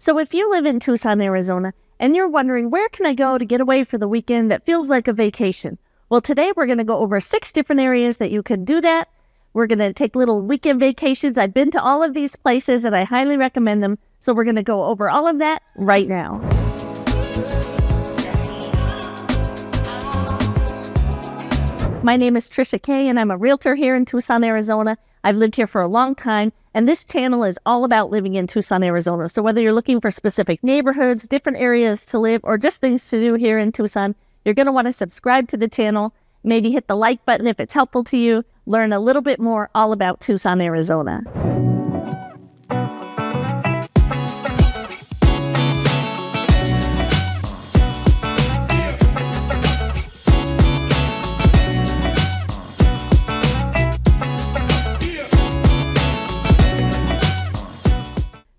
So if you live in Tucson, Arizona, and you're wondering where can I go to get away for the weekend that feels like a vacation? Well, today we're going to go over 6 different areas that you can do that. We're going to take little weekend vacations. I've been to all of these places and I highly recommend them. So we're going to go over all of that right now. My name is Trisha Kay and I'm a realtor here in Tucson, Arizona. I've lived here for a long time, and this channel is all about living in Tucson, Arizona. So whether you're looking for specific neighborhoods, different areas to live, or just things to do here in Tucson, you're going to want to subscribe to the channel, maybe hit the like button if it's helpful to you, learn a little bit more all about Tucson, Arizona.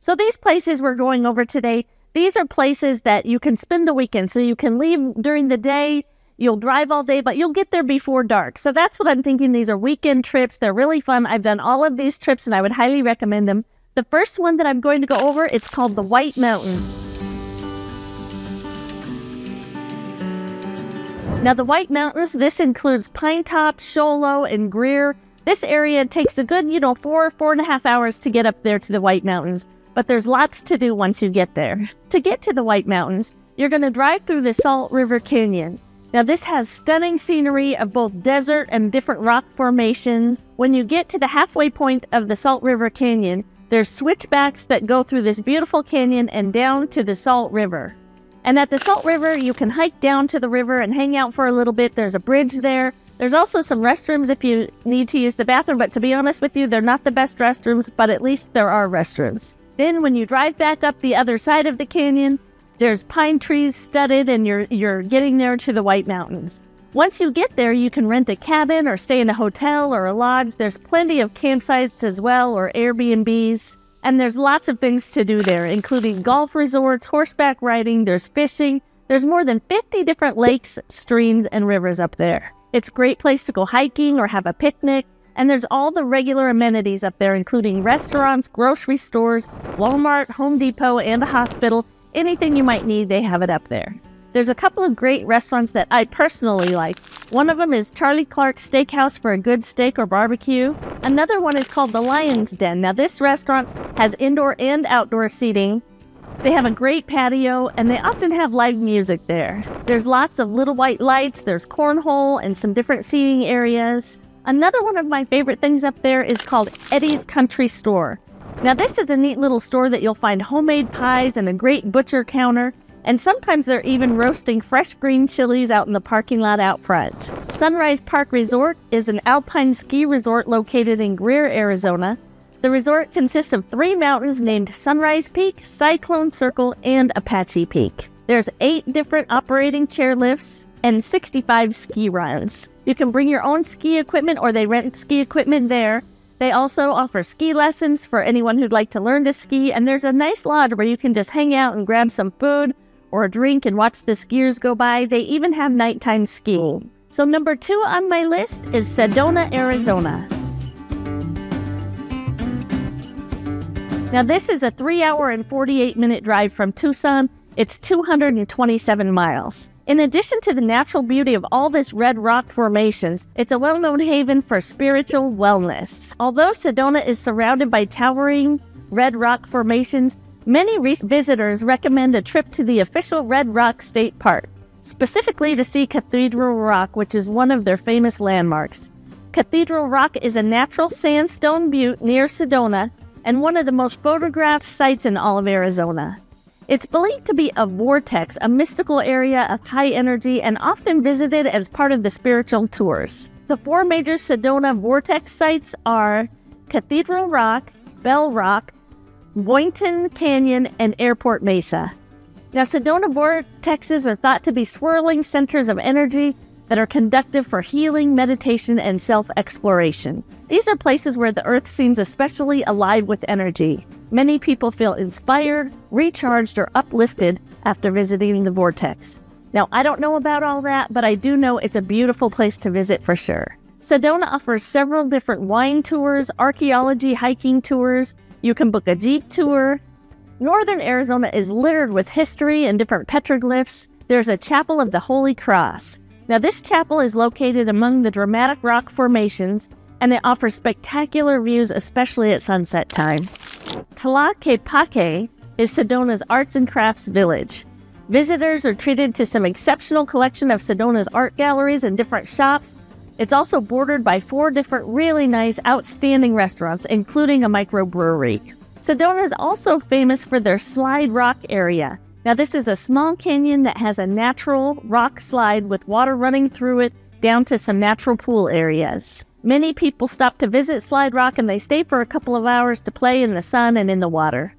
So these places we're going over today, these are places that you can spend the weekend. So you can leave during the day, you'll drive all day, but you'll get there before dark. So that's what I'm thinking. These are weekend trips. They're really fun. I've done all of these trips and I would highly recommend them. The first one that I'm going to go over, it's called the White Mountains. Now the White Mountains, this includes Pinetop, Sholo, and Greer. This area takes a good, 4.5 hours to get up there to the White Mountains. But there's lots to do once you get there. To get to the White Mountains, you're going to drive through the Salt River Canyon. Now this has stunning scenery of both desert and different rock formations. When you get to the halfway point of the Salt River Canyon, there's switchbacks that go through this beautiful canyon and down to the Salt River. And at the Salt River, you can hike down to the river and hang out for a little bit. There's a bridge there. There's also some restrooms if you need to use the bathroom, but to be honest with you, they're not the best restrooms, but at least there are restrooms. Then when you drive back up the other side of the canyon, there's pine trees studded and you're getting there to the White Mountains. Once you get there, you can rent a cabin or stay in a hotel or a lodge. There's plenty of campsites as well, or Airbnbs. And there's lots of things to do there, including golf resorts, horseback riding, there's fishing. There's more than 50 different lakes, streams, and rivers up there. It's a great place to go hiking or have a picnic. And there's all the regular amenities up there, including restaurants, grocery stores, Walmart, Home Depot, and a hospital. Anything you might need, they have it up there. There's a couple of great restaurants that I personally like. One of them is Charlie Clark's Steakhouse for a good steak or barbecue. Another one is called the Lion's Den. Now this restaurant has indoor and outdoor seating. They have a great patio, and they often have live music there. There's lots of little white lights, there's cornhole, and some different seating areas. Another one of my favorite things up there is called Eddie's Country Store. Now this is a neat little store that you'll find homemade pies and a great butcher counter, and sometimes they're even roasting fresh green chilies out in the parking lot out front. Sunrise Park Resort is an alpine ski resort located in Greer, Arizona. The resort consists of 3 mountains named Sunrise Peak, Cyclone Circle, and Apache Peak. There's 8 different operating chairlifts and 65 ski runs. You can bring your own ski equipment, or they rent ski equipment there. They also offer ski lessons for anyone who'd like to learn to ski, and there's a nice lodge where you can just hang out and grab some food or a drink and watch the skiers go by. They even have nighttime skiing. So number 2 on my list is Sedona, Arizona. Now this is a 3-hour and 48-minute drive from Tucson. It's 227 miles. In addition to the natural beauty of all this red rock formations, it's a well-known haven for spiritual wellness. Although Sedona is surrounded by towering red rock formations, many visitors recommend a trip to the official Red Rock State Park, specifically to see Cathedral Rock, which is one of their famous landmarks. Cathedral Rock is a natural sandstone butte near Sedona and one of the most photographed sites in all of Arizona. It's believed to be a vortex, a mystical area of high energy, and often visited as part of the spiritual tours. The 4 major Sedona vortex sites are Cathedral Rock, Bell Rock, Boynton Canyon, and Airport Mesa. Now, Sedona vortexes are thought to be swirling centers of energy that are conducive for healing, meditation, and self-exploration. These are places where the earth seems especially alive with energy. Many people feel inspired, recharged, or uplifted after visiting the vortex. Now, I don't know about all that, but I do know it's a beautiful place to visit for sure. Sedona offers several different wine tours, archaeology hiking tours. You can book a Jeep tour. Northern Arizona is littered with history and different petroglyphs. There's a Chapel of the Holy Cross. Now, this chapel is located among the dramatic rock formations, and it offers spectacular views, especially at sunset time. Tlaquepaque is Sedona's arts and crafts village. Visitors are treated to some exceptional collection of Sedona's art galleries and different shops. It's also bordered by 4 different really nice, outstanding restaurants, including a microbrewery. Sedona is also famous for their slide rock area. Now, this is a small canyon that has a natural rock slide with water running through it down to some natural pool areas. Many people stop to visit Slide Rock and they stay for a couple of hours to play in the sun and in the water.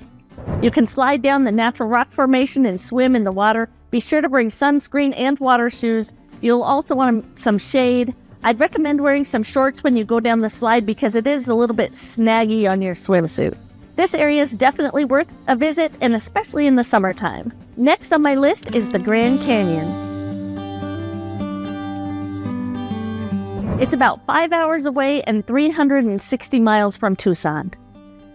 You can slide down the natural rock formation and swim in the water. Be sure to bring sunscreen and water shoes. You'll also want some shade. I'd recommend wearing some shorts when you go down the slide because it is a little bit snaggy on your swimsuit. This area is definitely worth a visit, and especially in the summertime. Next on my list is the Grand Canyon. It's about 5 hours away and 360 miles from Tucson.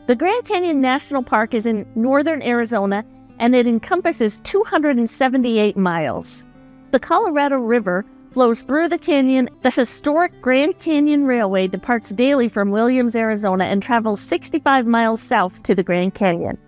The Grand Canyon National Park is in northern Arizona, and it encompasses 278 miles. The Colorado River flows through the canyon. The historic Grand Canyon Railway departs daily from Williams, Arizona, and travels 65 miles south to the Grand Canyon.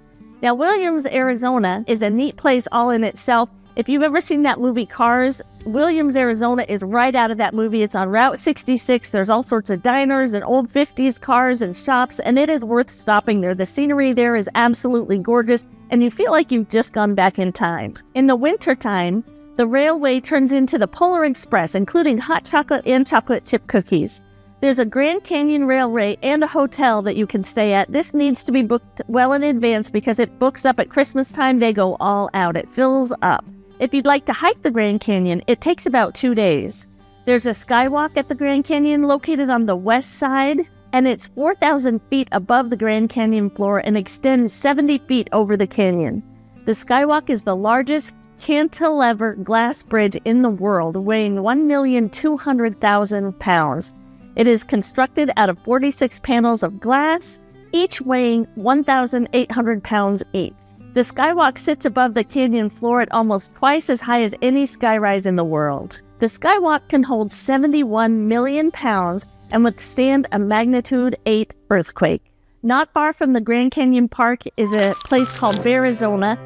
Now, Williams, Arizona is a neat place all in itself. If you've ever seen that movie Cars, Williams, Arizona is right out of that movie. It's on Route 66. There's all sorts of diners and old 50s cars and shops, and it is worth stopping there. The scenery there is absolutely gorgeous, and you feel like you've just gone back in time. In the wintertime, the railway turns into the Polar Express, including hot chocolate and chocolate chip cookies. There's a Grand Canyon Railway and a hotel that you can stay at. This needs to be booked well in advance because it books up at Christmas time. They go all out. It fills up. If you'd like to hike the Grand Canyon, it takes about 2 days. There's a skywalk at the Grand Canyon located on the west side, and it's 4,000 feet above the Grand Canyon floor and extends 70 feet over the canyon. The skywalk is the largest cantilever glass bridge in the world, weighing 1,200,000 pounds. It is constructed out of 46 panels of glass, each weighing 1,800 pounds each. The skywalk sits above the canyon floor at almost twice as high as any skyrise in the world. The skywalk can hold 71 million pounds and withstand a magnitude 8 earthquake. Not far from the Grand Canyon Park is a place called Arizona.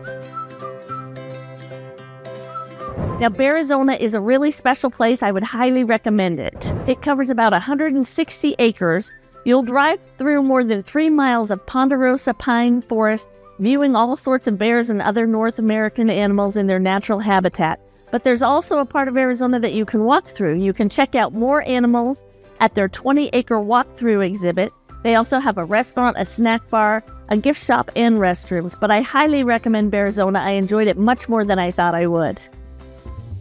Now, Arizona is a really special place. I would highly recommend it. It covers about 160 acres. You'll drive through more than 3 miles of ponderosa pine forest, viewing all sorts of bears and other North American animals in their natural habitat. But there's also a part of Arizona that you can walk through. You can check out more animals at their 20-acre walkthrough exhibit. They also have a restaurant, a snack bar, a gift shop, and restrooms. But I highly recommend Arizona. I enjoyed it much more than I thought I would.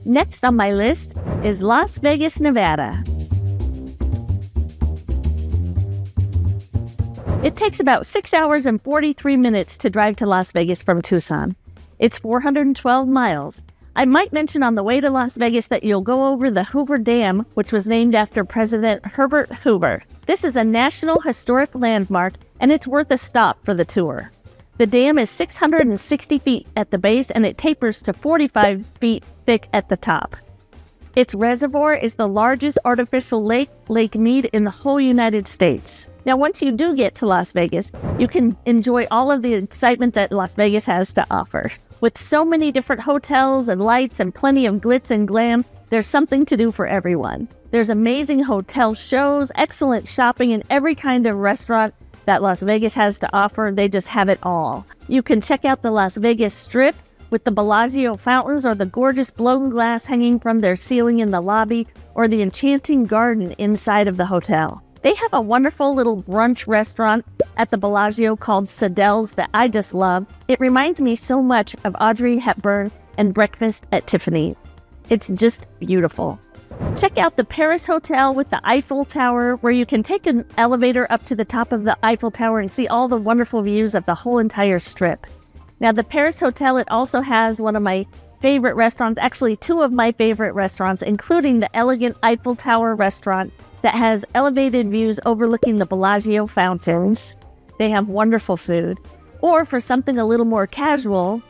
Next on my list is Las Vegas, Nevada. It takes about 6 hours and 43 minutes to drive to Las Vegas from Tucson. It's 412 miles. I might mention on the way to Las Vegas that you'll go over the Hoover Dam, which was named after President Herbert Hoover. This is a National Historic Landmark, and it's worth a stop for the tour. The dam is 660 feet at the base, and it tapers to 45 feet thick at the top. Its reservoir is the largest artificial lake, Lake Mead, in the whole United States. Now, once you do get to Las Vegas, you can enjoy all of the excitement that Las Vegas has to offer. With so many different hotels and lights and plenty of glitz and glam, there's something to do for everyone. There's amazing hotel shows, excellent shopping, and every kind of restaurant that Las Vegas has to offer. They just have it all. You can check out the Las Vegas Strip with the Bellagio fountains, or the gorgeous blown glass hanging from their ceiling in the lobby, or the enchanting garden inside of the hotel. They have a wonderful little brunch restaurant at the Bellagio called Sadelle's that I just love. It reminds me so much of Audrey Hepburn and Breakfast at Tiffany's. It's just beautiful. Check out the Paris Hotel with the Eiffel Tower, where you can take an elevator up to the top of the Eiffel Tower and see all the wonderful views of the whole entire strip. Now, the Paris Hotel, it also has one of my favorite restaurants, actually 2 of my favorite restaurants, including the elegant Eiffel Tower restaurant that has elevated views overlooking the Bellagio fountains. They have wonderful food. Or for something a little more casual,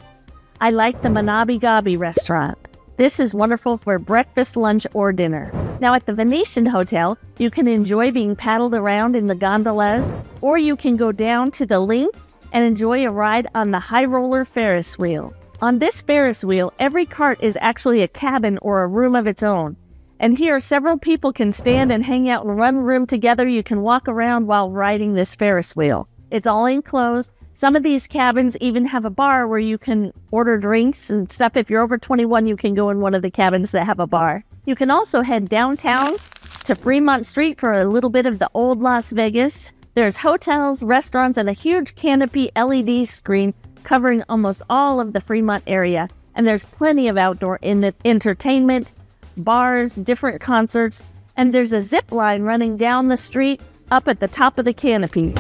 I like the Manabi Gabi restaurant. This is wonderful for breakfast, lunch, or dinner. Now at the Venetian Hotel, you can enjoy being paddled around in the gondolas, or you can go down to the Link and enjoy a ride on the high roller Ferris wheel. On this Ferris wheel, every cart is actually a cabin or a room of its own. And here, several people can stand and hang out in one room together. You can walk around while riding this Ferris wheel. It's all enclosed. Some of these cabins even have a bar where you can order drinks and stuff. If you're over 21, you can go in one of the cabins that have a bar. You can also head downtown to Fremont Street for a little bit of the old Las Vegas. There's hotels, restaurants, and a huge canopy LED screen covering almost all of the Fremont area. And there's plenty of outdoor entertainment, bars, different concerts, and there's a zip line running down the street up at the top of the canopy.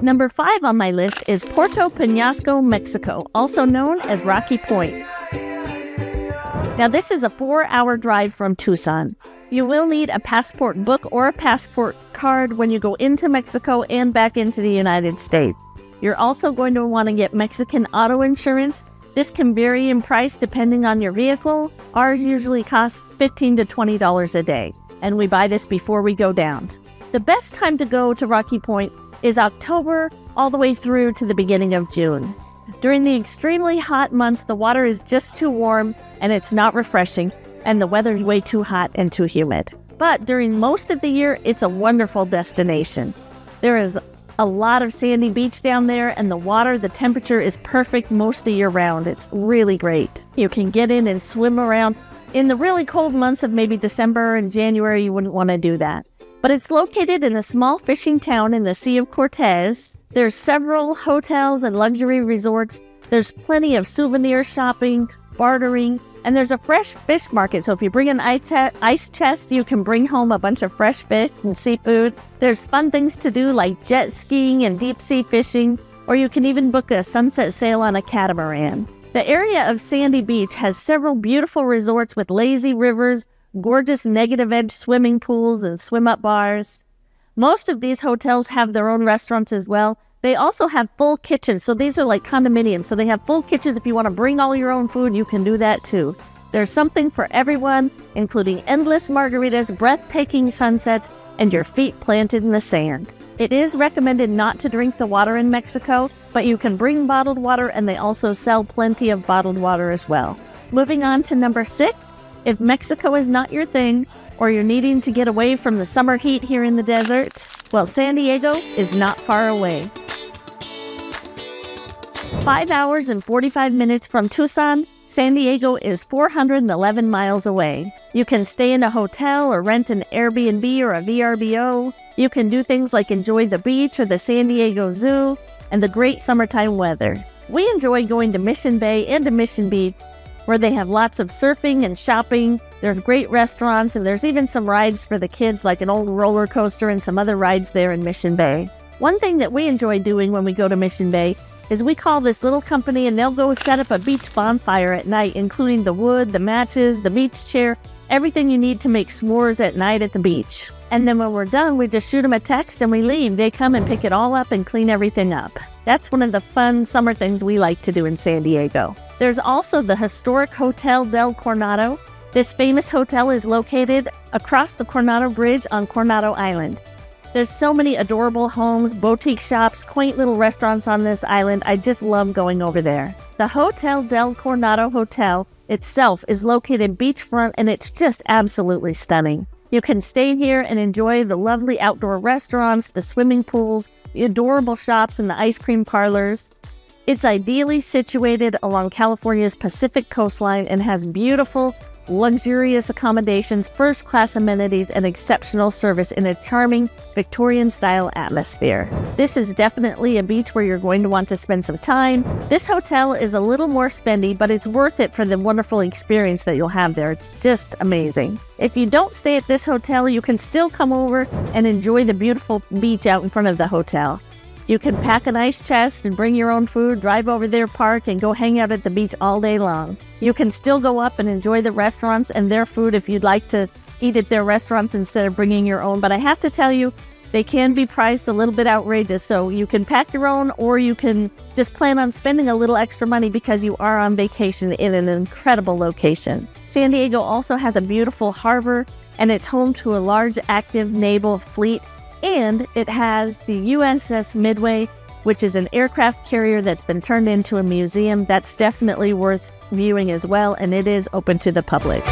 Number 5 on my list is Puerto Penasco, Mexico, also known as Rocky Point. Now this is a 4-hour drive from Tucson. You will need a passport book or a passport card when you go into Mexico and back into the United States. You're also going to want to get Mexican auto insurance. This can vary in price depending on your vehicle. Ours usually costs $15 to $20 a day, and we buy this before we go down. The best time to go to Rocky Point is October all the way through to the beginning of June. During the extremely hot months, the water is just too warm and it's not refreshing, and the weather is way too hot and too humid. But during most of the year, it's a wonderful destination. There is a lot of sandy beach down there, and the temperature is perfect most of the year round. It's really great. You can get in and swim around. In the really cold months of maybe December and January, you wouldn't want to do that. But it's located in a small fishing town in the Sea of Cortez. There's several hotels and luxury resorts. There's plenty of souvenir shopping, bartering, and there's a fresh fish market. So if you bring an ice chest, you can bring home a bunch of fresh fish and seafood. There's fun things to do like jet skiing and deep sea fishing, or you can even book a sunset sail on a catamaran. The area of Sandy Beach has several beautiful resorts with lazy rivers, gorgeous negative edge swimming pools, and swim-up bars. Most of these hotels have their own restaurants as well. They also have full kitchens, so these are like condominiums. So they have full kitchens. If you want to bring all your own food, you can do that too. There's something for everyone, including endless margaritas, breathtaking sunsets, and your feet planted in the sand. It is recommended not to drink the water in Mexico, but you can bring bottled water, and they also sell plenty of bottled water as well. Moving on to number 6. If Mexico is not your thing, or you're needing to get away from the summer heat here in the desert, well, San Diego is not far away. 5 hours and 45 minutes from Tucson, San Diego is 411 miles away. You can stay in a hotel or rent an Airbnb or a VRBO. You can do things like enjoy the beach or the San Diego Zoo and the great summertime weather. We enjoy going to Mission Bay and to Mission Beach, where they have lots of surfing and shopping. There's great restaurants, and there's even some rides for the kids, like an old roller coaster and some other rides there in Mission Bay. One thing that we enjoy doing when we go to Mission Bay is we call this little company, and they'll go set up a beach bonfire at night, including the wood, the matches, the beach chair, everything you need to make s'mores at night at the beach. And then when we're done, we just shoot them a text and we leave. They come and pick it all up and clean everything up. That's one of the fun summer things we like to do in San Diego. There's also the historic Hotel del Coronado. This famous hotel is located across the Coronado Bridge on Coronado Island. There's so many adorable homes, boutique shops, quaint little restaurants on this island. I just love going over there. The Hotel del Coronado Hotel itself is located beachfront, and it's just absolutely stunning. You can stay here and enjoy the lovely outdoor restaurants, the swimming pools, the adorable shops, and the ice cream parlors. It's ideally situated along California's Pacific coastline and has beautiful, luxurious accommodations, first-class amenities, and exceptional service in a charming Victorian-style atmosphere. This is definitely a beach where you're going to want to spend some time. This hotel is a little more spendy, but it's worth it for the wonderful experience that you'll have there. It's just amazing. If you don't stay at this hotel, you can still come over and enjoy the beautiful beach out in front of the hotel. You can pack an ice chest and bring your own food, drive over there, park, and go hang out at the beach all day long. You can still go up and enjoy the restaurants and their food if you'd like to eat at their restaurants instead of bringing your own. But I have to tell you, They can be priced a little bit outrageous, so you can pack your own, or you can just plan on spending a little extra money because you are on vacation in an incredible location. San Diego also has a beautiful harbor, and it's home to a large active naval fleet, and it has the USS Midway, which is an aircraft carrier that's been turned into a museum. That's definitely worth viewing as well, and it is open to the public.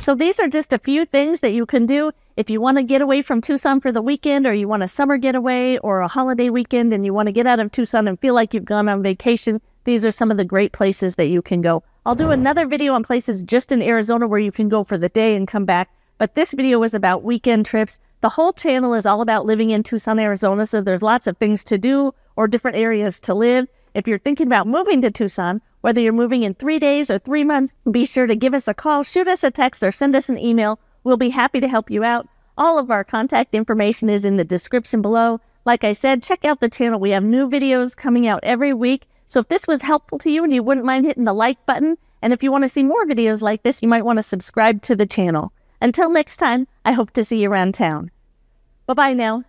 So these are just a few things that you can do if you want to get away from Tucson for the weekend, or you want a summer getaway or a holiday weekend and you want to get out of Tucson and feel like you've gone on vacation. These are some of the great places that you can go. I'll do another video on places just in Arizona where you can go for the day and come back. But this video was about weekend trips. The whole channel is all about living in Tucson, Arizona, so there's lots of things to do or different areas to live. If you're thinking about moving to Tucson, whether you're moving in 3 days or 3 months, be sure to give us a call, shoot us a text, or send us an email. We'll be happy to help you out. All of our contact information is in the description below. Like I said, check out the channel. We have new videos coming out every week. So if this was helpful to you and you wouldn't mind hitting the like button, and if you want to see more videos like this, you might want to subscribe to the channel. Until next time, I hope to see you around town. Bye-bye now.